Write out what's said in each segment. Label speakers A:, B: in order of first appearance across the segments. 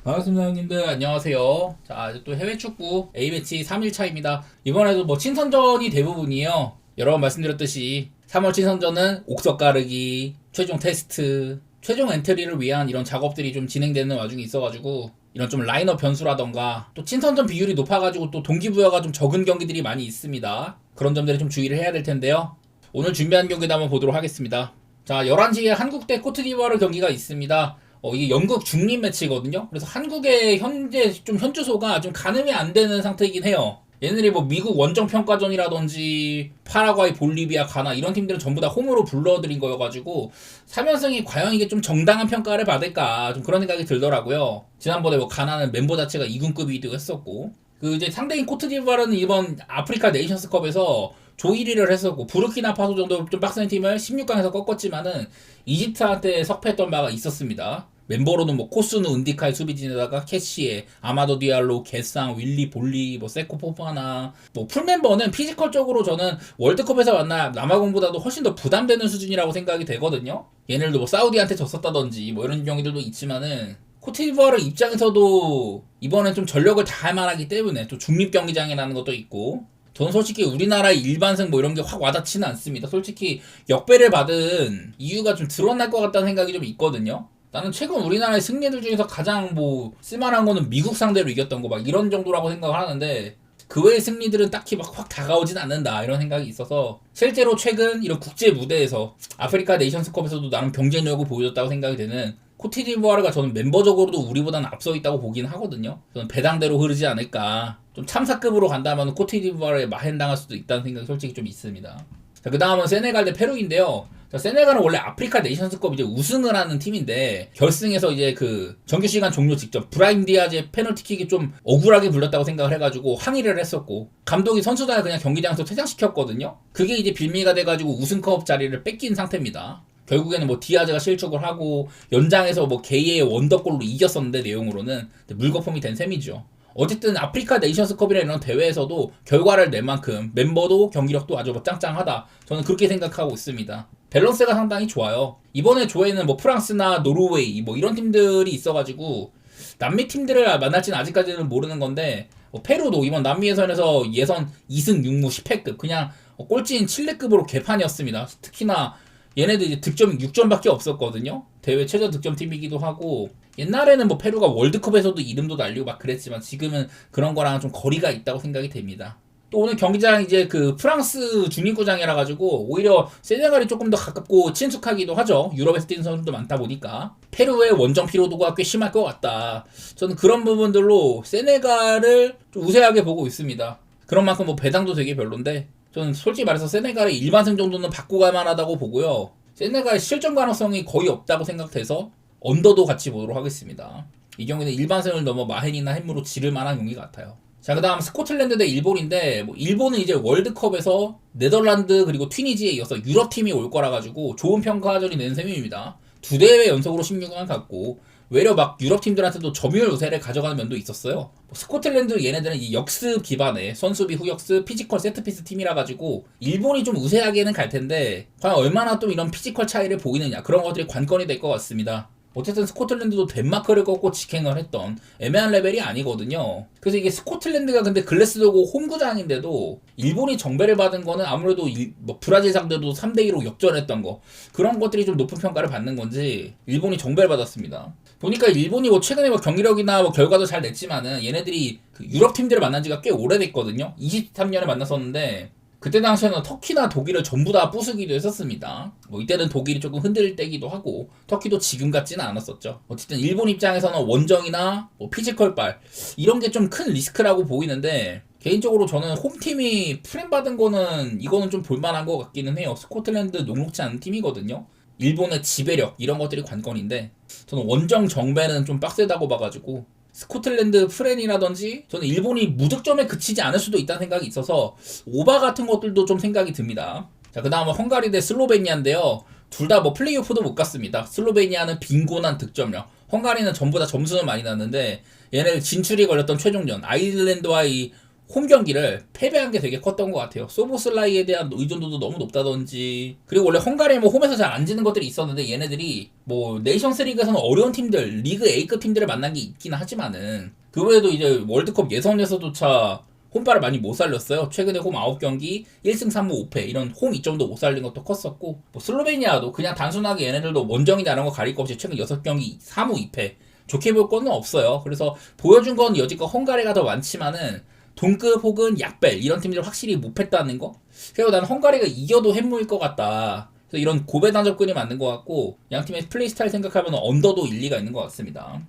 A: 반갑습니다, 형님들. 안녕하세요. 자, 이제 또 해외 축구 A매치 3일차입니다. 이번에도 뭐 친선전이 대부분이에요. 여러 번 말씀드렸듯이 3월 친선전은 옥석 가르기, 최종 테스트, 최종 엔트리를 위한 이런 작업들이 좀 진행되는 와중에 있어가지고 이런 좀 라인업 변수라던가 또 친선전 비율이 높아가지고 또 동기부여가 좀 적은 경기들이 많이 있습니다. 그런 점들에 좀 주의를 해야 될 텐데요. 오늘 준비한 경기도 한번 보도록 하겠습니다. 자, 11시에 한국 대 코트디부아르 경기가 있습니다. 이게 영국 중립 매치거든요. 그래서 한국의 현재 좀 현주소가 좀 가늠이 안 되는 상태이긴 해요. 얘네들이 뭐 미국 원정 평가전이라든지 파라과이, 볼리비아, 가나 이런 팀들은 전부 다 홈으로 불러들인 거여가지고 3연승이 과연 이게 좀 정당한 평가를 받을까 좀 그런 생각이 들더라고요. 지난번에 뭐 가나는 멤버 자체가 2군급이기도 했었고 그 이제 상대인 코트디부아르는 이번 아프리카 네이션스컵에서 조 1위를 했었고 부르키나파소 정도 좀 빡센 팀을 16강에서 꺾었지만은 이집트한테 석패했던 바가 있었습니다. 멤버로는 뭐 코스누, 은디카의 수비진에다가 캐시에, 아마도 디알로, 게상, 윌리, 볼리, 뭐 세코 포파나 뭐 풀멤버는 피지컬적으로 저는 월드컵에서 만나 남아공보다도 훨씬 더 부담되는 수준이라고 생각이 되거든요. 얘네들도 뭐 사우디한테 졌었다든지 뭐 이런 경기들도 있지만은 코트디부아르 입장에서도 이번엔 좀 전력을 다할 만하기 때문에 또 중립 경기장이라는 것도 있고 저는 솔직히 우리나라의 일반승 뭐 이런 게 확 와닿지는 않습니다. 솔직히 역배를 받은 이유가 좀 드러날 것 같다는 생각이 좀 있거든요. 나는 최근 우리나라의 승리들 중에서 가장 뭐 쓸만한 거는 미국 상대로 이겼던 거 막 이런 정도라고 생각을 하는데 그 외의 승리들은 딱히 막 확 다가오진 않는다 이런 생각이 있어서 실제로 최근 이런 국제 무대에서 아프리카 네이션스컵에서도 나름 경쟁력을 보여줬다고 생각이 되는 코트디부아르가 저는 멤버적으로도 우리보다는 앞서 있다고 보긴 하거든요. 저는 배당대로 흐르지 않을까. 좀 참사급으로 간다면 코트디부아르에 마행당할 수도 있다는 생각이 솔직히 좀 있습니다. 자, 그 다음은 세네갈 대 페루인데요. 자, 세네갈은 원래 아프리카 네이션스컵 이제 우승을 하는 팀인데 결승에서 이제 그 정규 시간 종료 직전 브라임 디아즈의 페널티킥이 좀 억울하게 불렸다고 생각을 해가지고 항의를 했었고 감독이 선수단을 그냥 경기장에서 퇴장시켰거든요. 그게 이제 빌미가 돼가지고 우승컵 자리를 뺏긴 상태입니다. 결국에는 뭐 디아즈가 실축을 하고 연장에서 뭐 게이의 원더골로 이겼었는데 내용으로는 물거품이 된 셈이죠. 어쨌든 아프리카 네이션스컵이나 이런 대회에서도 결과를 낼 만큼 멤버도 경기력도 아주 뭐 짱짱하다. 저는 그렇게 생각하고 있습니다. 밸런스가 상당히 좋아요. 이번에 조에는 뭐 프랑스나 노르웨이 뭐 이런 팀들이 있어가지고 남미 팀들을 만날지는 아직까지는 모르는 건데 페루도 이번 남미 예선에서 예선 2승 6무 10패급 그냥 꼴찌인 칠레급으로 개판이었습니다. 특히나 얘네들 이제 득점이 6점밖에 없었거든요. 대회 최저 득점팀이기도 하고 옛날에는 뭐 페루가 월드컵에서도 이름도 날리고 막 그랬지만 지금은 그런 거랑 좀 거리가 있다고 생각이 됩니다. 또 오늘 경기장 이제 그 프랑스 중립구장이라 가지고 오히려 세네갈이 조금 더 가깝고 친숙하기도 하죠. 유럽에서 뛰는 선수도 많다 보니까 페루의 원정 피로도가 꽤 심할 것 같다. 저는 그런 부분들로 세네갈을 좀 우세하게 보고 있습니다. 그런 만큼 뭐 배당도 되게 별론데 저는 솔직히 말해서 세네갈의 일반승 정도는 받고 갈 만하다고 보고요. 세네갈 실점 가능성이 거의 없다고 생각돼서 언더도 같이 보도록 하겠습니다. 이 경기는 일반승을 넘어 마헨이나 햄으로 지를 만한 경기 같아요. 자, 그 다음 스코틀랜드 대 일본인데 뭐 일본은 이제 월드컵에서 네덜란드 그리고 튀니지에 이어서 유럽팀이 올 거라 가지고 좋은 평가전이 낸 셈입니다. 두 대회 연속으로 16강 갔고 외려 막 유럽팀들한테도 점유율 우세를 가져가는 면도 있었어요. 뭐 스코틀랜드 얘네들은 이 역습 기반의 선수비 후역습 피지컬 세트피스 팀이라 가지고 일본이 좀 우세하게는 갈 텐데 과연 얼마나 또 이런 피지컬 차이를 보이느냐 그런 것들이 관건이 될 것 같습니다. 어쨌든 스코틀랜드도 덴마크를 꺾고 직행을 했던 애매한 레벨이 아니거든요. 그래서 이게 스코틀랜드가 근데 글래스도고 홈구장인데도 일본이 정배를 받은 거는 아무래도 뭐 브라질 상대도 3대2로 역전했던 거 그런 것들이 좀 높은 평가를 받는 건지 일본이 정배를 받았습니다. 보니까 일본이 뭐 최근에 뭐 경기력이나 뭐 결과도 잘 냈지만은 얘네들이 그 유럽 팀들을 만난 지가 꽤 오래됐거든요. 23년에 만났었는데 그때 당시에는 터키나 독일을 전부 다 부수기도 했었습니다. 뭐 이때는 독일이 조금 흔들릴 때기도 하고 터키도 지금 같지는 않았었죠. 어쨌든 일본 입장에서는 원정이나 뭐 피지컬발 이런 게 좀 큰 리스크라고 보이는데 개인적으로 저는 홈팀이 프렘 받은 거는 이거는 좀 볼만한 것 같기는 해요. 스코틀랜드 녹록지 않은 팀이거든요. 일본의 지배력 이런 것들이 관건인데 저는 원정 정배는 좀 빡세다고 봐가지고 스코틀랜드 프렌이라든지 저는 일본이 무득점에 그치지 않을 수도 있다는 생각이 있어서 오바 같은 것들도 좀 생각이 듭니다. 자, 그 다음은 헝가리 대 슬로베니아인데요. 둘 다 뭐 플레이오프도 못 갔습니다. 슬로베니아는 빈곤한 득점력, 헝가리는 전부 다 점수는 많이 났는데 얘네 진출이 걸렸던 최종전 아일랜드와의 홈 경기를 패배한 게 되게 컸던 것 같아요. 소보슬라이에 대한 의존도도 너무 높다든지, 그리고 원래 헝가리 뭐 홈에서 잘 안 지는 것들이 있었는데 얘네들이 뭐 네이션스 리그에서는 어려운 팀들, 리그 A급 팀들을 만난 게 있긴 하지만은 그 외에도 이제 월드컵 예선에서조차 홈발을 많이 못 살렸어요. 최근에 홈 9경기 1승 3무 5패 이런 홈 이점도 못 살린 것도 컸었고, 뭐 슬로베니아도 그냥 단순하게 얘네들도 원정이나 이런 거 가릴 거 없이 최근 6경기 3무 2패 좋게 볼 거는 없어요. 그래서 보여준 건 여지껏 헝가리가 더 많지만은 동급 혹은 약벨 이런 팀들 확실히 못했다는 거. 그리고 난 헝가리가 이겨도 햄무일 것 같다. 그래서 이런 고배당 접근이 맞는 것 같고, 양 팀의 플레이 스타일 생각하면 언더도 일리가 있는 것 같습니다.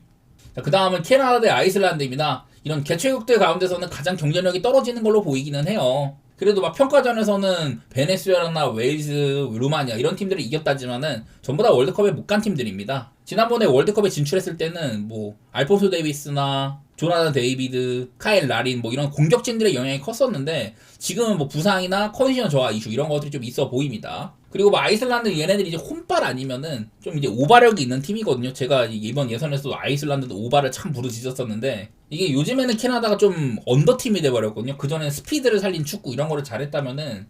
A: 그 다음은 캐나다 대 아이슬란드입니다. 이런 개최국들 가운데서는 가장 경쟁력이 떨어지는 걸로 보이기는 해요. 그래도 막 평가전에서는 베네수엘라나 웨일즈, 루마니아 이런 팀들을 이겼다지만은 전부 다 월드컵에 못 간 팀들입니다. 지난번에 월드컵에 진출했을 때는 뭐 알폰소 데이비스나 조나단 데이비드, 카일 라린 뭐 이런 공격진들의 영향이 컸었는데 지금은 뭐 부상이나 컨디션 저하 이슈 이런 것들이 좀 있어 보입니다. 그리고 뭐 아이슬란드 얘네들이 이제 홈발 아니면은 좀 이제 오바력이 있는 팀이거든요. 제가 이번 예선에서도 아이슬란드도 오바를 참 부르짖었었는데 이게 요즘에는 캐나다가 좀 언더팀이 돼버렸거든요. 그전엔 스피드를 살린 축구 이런 거를 잘했다면은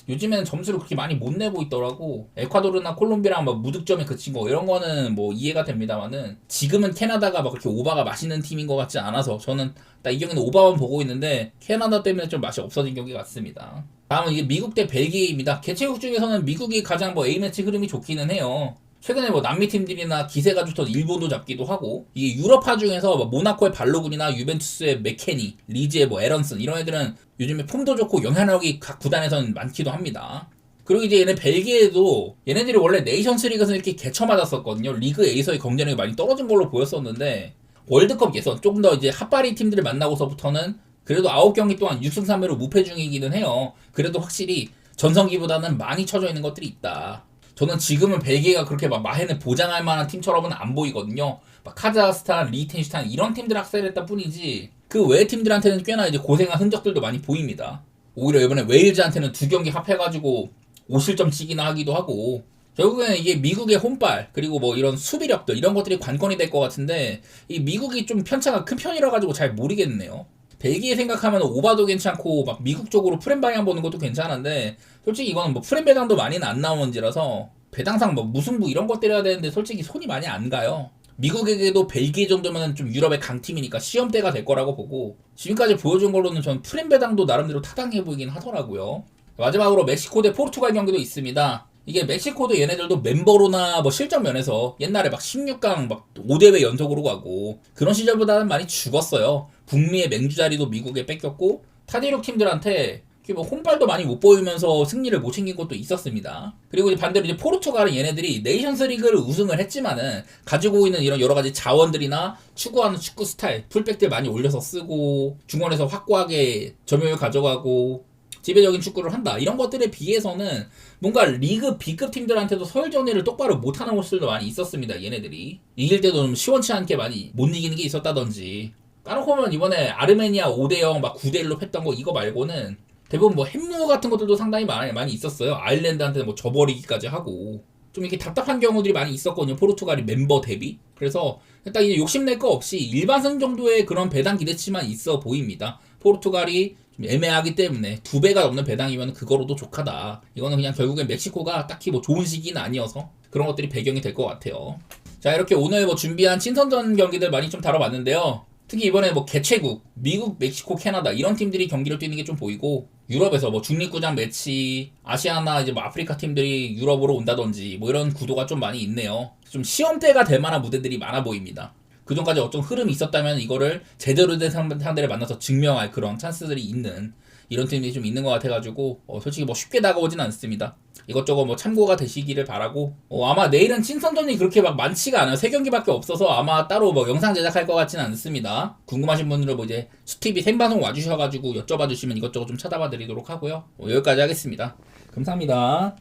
A: 요즘에는 점수를 그렇게 많이 못 내고 있더라고. 에콰도르나 콜롬비아랑 뭐 무득점에 그친 거 이런 거는 뭐 이해가 됩니다만은 지금은 캐나다가 막 그렇게 오바가 맛있는 팀인 것 같지 않아서 저는 딱 이 경기는 오바만 보고 있는데 캐나다 때문에 좀 맛이 없어진 경기 같습니다. 다음은 이게 미국 대 벨기에입니다. 개최국 중에서는 미국이 가장 뭐 A매치 흐름이 좋기는 해요. 최근에 뭐 남미 팀들이나 기세가 좋던 일본도 잡기도 하고, 이게 유럽파 중에서 뭐 모나코의 발로군이나 유벤투스의 맥케니, 리즈의 뭐 에런슨 이런 애들은 요즘에 폼도 좋고 영향력이 각 구단에서는 많기도 합니다. 그리고 이제 얘네 벨기에도 얘네들이 원래 네이션스 리그에서 이렇게 개처맞았었거든요. 리그 A에서의 경쟁력이 많이 떨어진 걸로 보였었는데 월드컵 예선 조금 더 이제 핫바리 팀들을 만나고서부터는 그래도 9경기 동안 6승 3패로 무패 중이기는 해요. 그래도 확실히 전성기보다는 많이 쳐져 있는 것들이 있다. 저는 지금은 벨기에가 그렇게 막 마헨을 보장할 만한 팀처럼은 안 보이거든요. 막 카자흐스탄, 리텐슈탄 이런 팀들 학살했다 뿐이지 그 외 팀들한테는 꽤나 이제 고생한 흔적들도 많이 보입니다. 오히려 이번에 웨일즈한테는 2경기 합해가지고 5실점 치기나 하기도 하고, 결국에는 이게 미국의 홈발 그리고 뭐 이런 수비력들 이런 것들이 관건이 될 것 같은데 이 미국이 좀 편차가 큰 편이라 가지고 잘 모르겠네요. 벨기에 생각하면 오바도 괜찮고 막 미국 쪽으로 프렘 방향 보는 것도 괜찮은데 솔직히 이거는 뭐 프렘 배당도 많이는 안 나오는지라서 배당상 뭐 무승부 이런 것 때려야 되는데 솔직히 손이 많이 안 가요. 미국에게도 벨기에 정도면 좀 유럽의 강팀이니까 시험대가 될 거라고 보고, 지금까지 보여준 걸로는 전 프렘 배당도 나름대로 타당해 보이긴 하더라고요. 마지막으로 멕시코 대 포르투갈 경기도 있습니다. 이게 멕시코도 얘네들도 멤버로나 뭐 실점 면에서 옛날에 막 16강 막 5대회 연속으로 가고 그런 시절보다는 많이 죽었어요. 북미의 맹주 자리도 미국에 뺏겼고 타디룩 팀들한테 뭐 홈발도 많이 못 보이면서 승리를 못 챙긴 것도 있었습니다. 그리고 이제 반대로 이제 포르투갈은 얘네들이 네이션스 리그를 우승을 했지만은 가지고 있는 이런 여러 가지 자원들이나 추구하는 축구 스타일, 풀백들 많이 올려서 쓰고 중원에서 확고하게 점유율 가져가고 지배적인 축구를 한다. 이런 것들에 비해서는 뭔가 리그 B급 팀들한테도 서열 정리를 똑바로 못하는 모습들도 많이 있었습니다. 얘네들이 이길 때도 좀 시원치 않게 많이 못 이기는 게 있었다든지, 까놓고 보면 이번에 아르메니아 5대0 막 9대1로 했던 거 이거 말고는 대부분 뭐 햄무 같은 것들도 상당히 많이 있었어요. 아일랜드한테 뭐 져버리기까지 하고 좀 이렇게 답답한 경우들이 많이 있었거든요. 포르투갈이 멤버 대비. 그래서 딱 이제 욕심낼 거 없이 일반승 정도의 그런 배당 기대치만 있어 보입니다. 포르투갈이 좀 애매하기 때문에 2배가 넘는 배당이면 그거로도 족하다. 이거는 그냥 결국엔 멕시코가 딱히 뭐 좋은 시기는 아니어서 그런 것들이 배경이 될 것 같아요. 자, 이렇게 오늘 뭐 준비한 친선전 경기들 많이 좀 다뤄봤는데요. 특히 이번에 뭐 개최국 미국, 멕시코, 캐나다 이런 팀들이 경기를 뛰는 게 좀 보이고, 유럽에서 뭐 중립구장 매치, 아시아나 이제 뭐 아프리카 팀들이 유럽으로 온다든지 뭐 이런 구도가 좀 많이 있네요. 좀 시험대가 될 만한 무대들이 많아 보입니다. 그전까지 어떤 흐름이 있었다면 이거를 제대로 된 상대를 만나서 증명할 그런 찬스들이 있는 이런 팀이 좀 있는 것 같아가지고 솔직히 뭐 쉽게 다가오진 않습니다. 이것저것 뭐 참고가 되시기를 바라고, 아마 내일은 친선전이 그렇게 막 많지가 않아요. 3경기밖에 없어서 아마 따로 뭐 영상 제작할 것 같지는 않습니다. 궁금하신 분들은 뭐 이제 수TV 생방송 와주셔가지고 여쭤봐 주시면 이것저것 좀 찾아봐 드리도록 하고요. 여기까지 하겠습니다. 감사합니다.